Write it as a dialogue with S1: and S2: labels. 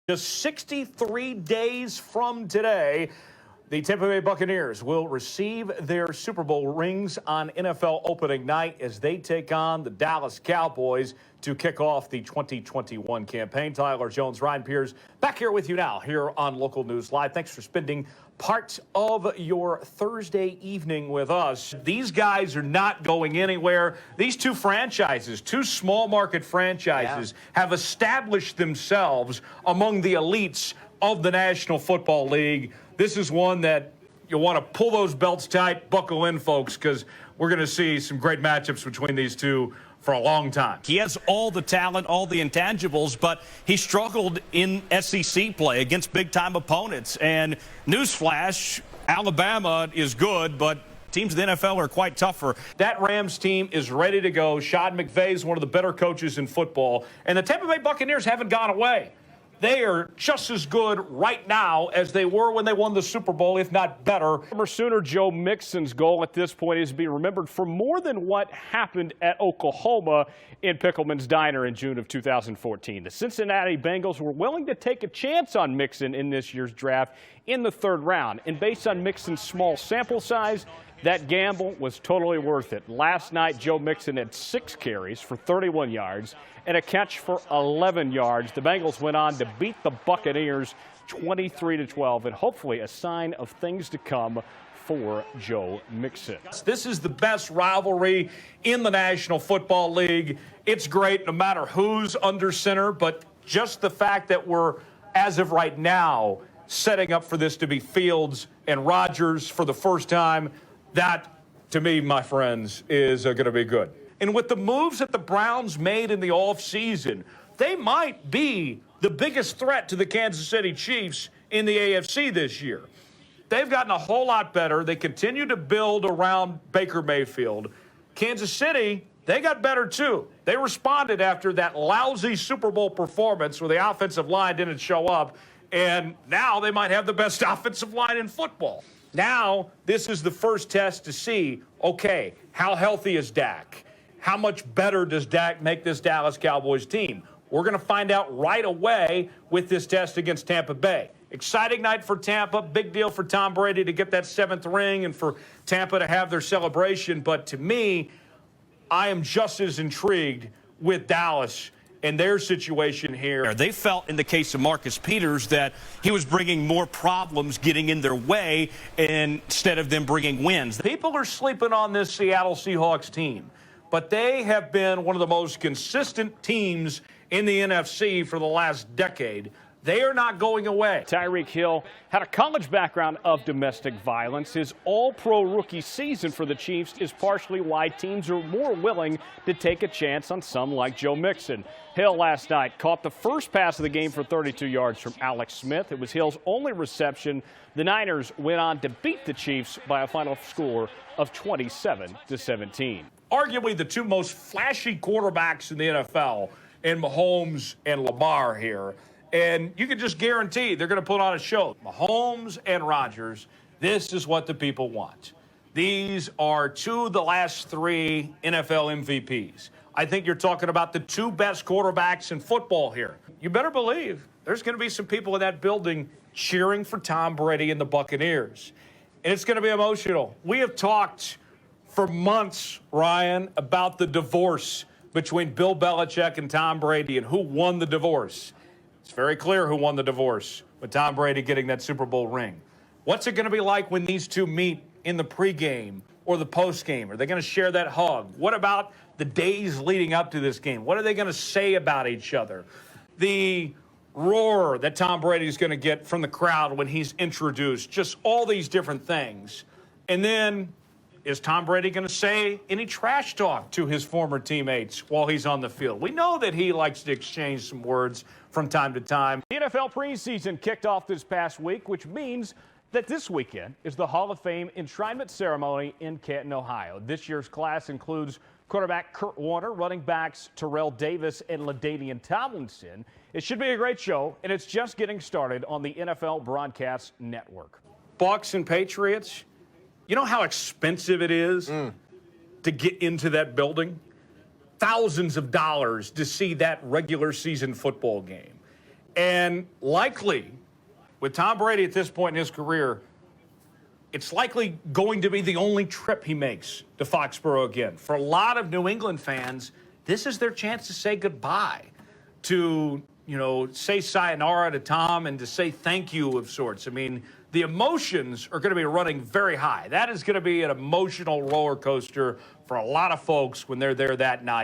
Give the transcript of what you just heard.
S1: Just 63 days from today, the Tampa Bay Buccaneers will receive their Super Bowl rings on NFL opening night as they take on the Dallas Cowboys to kick off the 2021 campaign. Tyler Jones, Ryan Pierce, back here with you now here on Local News Live. Thanks for spending part of your Thursday evening with us. These guys are not going anywhere. These two franchises, two small market franchises, have established themselves among the elites of the National Football League. This is one that you'll want to pull those belts tight, buckle in, folks, because we're going to see some great matchups between these two for a long time.
S2: He has all the talent, all the intangibles, but he struggled in SEC play against big-time opponents. And newsflash, Alabama is good, but teams in the NFL are quite tougher.
S1: That Rams team is ready to go. Sean McVay is one of the better coaches in football. And the Tampa Bay Buccaneers haven't gone away. They are just as good right now as they were when they won the Super Bowl, if not better.
S3: Former Sooner Joe Mixon's goal at this point is to be remembered for more than what happened at Oklahoma in Pickleman's Diner in June of 2014. The Cincinnati Bengals were willing to take a chance on Mixon in this year's draft in the third round. And based on Mixon's small sample size, that gamble was totally worth it. Last night, Joe Mixon had 6 carries for 31 yards and a catch for 11 yards. The Bengals went on to beat the Buccaneers 23-12, and hopefully a sign of things to come for Joe Mixon.
S1: This is the best rivalry in the National Football League. It's great no matter who's under center, but just the fact that we're, as of right now, setting up for this to be Fields and Rodgers for the first time, that, to me, my friends, is going to be good. And with the moves that the Browns made in the offseason, they might be the biggest threat to the Kansas City Chiefs in the AFC this year. They've gotten a whole lot better. They continue to build around Baker Mayfield. Kansas City, they got better too. They responded after that lousy Super Bowl performance where the offensive line didn't show up, and now they might have the best offensive line in football. Now, this is the first test to see, okay, how healthy is Dak? How much better does Dak make this Dallas Cowboys team? We're going to find out right away with this test against Tampa Bay. Exciting night for Tampa. Big deal for Tom Brady to get that 7th ring and for Tampa to have their celebration. But to me, I am just as intrigued with Dallas and their situation here.
S2: They felt in the case of Marcus Peters that he was bringing more problems getting in their way instead of them bringing wins.
S1: People are sleeping on this Seattle Seahawks team, but they have been one of the most consistent teams in the NFC for the last decade. They are not going away.
S3: Tyreek Hill had a college background of domestic violence. His all-pro rookie season for the Chiefs is partially why teams are more willing to take a chance on some like Joe Mixon. Hill last night caught the first pass of the game for 32 yards from Alex Smith. It was Hill's only reception. The Niners went on to beat the Chiefs by a final score of 27-17.
S1: Arguably the two most flashy quarterbacks in the NFL, in Mahomes and Lamar here. And you can just guarantee they're going to put on a show. Mahomes and Rodgers, this is what the people want. These are 2 of the last 3 NFL MVPs. I think you're talking about the 2 best quarterbacks in football here. You better believe there's going to be some people in that building cheering for Tom Brady and the Buccaneers. And it's going to be emotional. We have talked for months, Ryan, about the divorce between Bill Belichick and Tom Brady and who won the divorce. It's very clear who won the divorce with Tom Brady getting that Super Bowl ring. What's it going to be like when these two meet in the pregame or the postgame? Are they going to share that hug? What about the days leading up to this game? What are they going to say about each other? The roar that Tom Brady is going to get from the crowd when he's introduced, just all these different things. And then, is Tom Brady going to say any trash talk to his former teammates while he's on the field? We know that he likes to exchange some words from time to time.
S3: The NFL preseason kicked off this past week, which means that this weekend is the Hall of Fame enshrinement ceremony in Canton, Ohio. This year's class includes quarterback Kurt Warner, running backs Terrell Davis and LaDainian Tomlinson. It should be a great show, and it's just getting started on the NFL Broadcast Network.
S1: Bucs and Patriots, you know how expensive it is to get into that building? Thousands of dollars to see that regular season football game. And likely, with Tom Brady at this point in his career, it's likely going to be the only trip he makes to Foxborough again. For a lot of New England fans, this is their chance to say goodbye, to, say sayonara to Tom and to say thank you of sorts. I mean, the emotions are going to be running very high. That is going to be an emotional roller coaster for a lot of folks when they're there that night.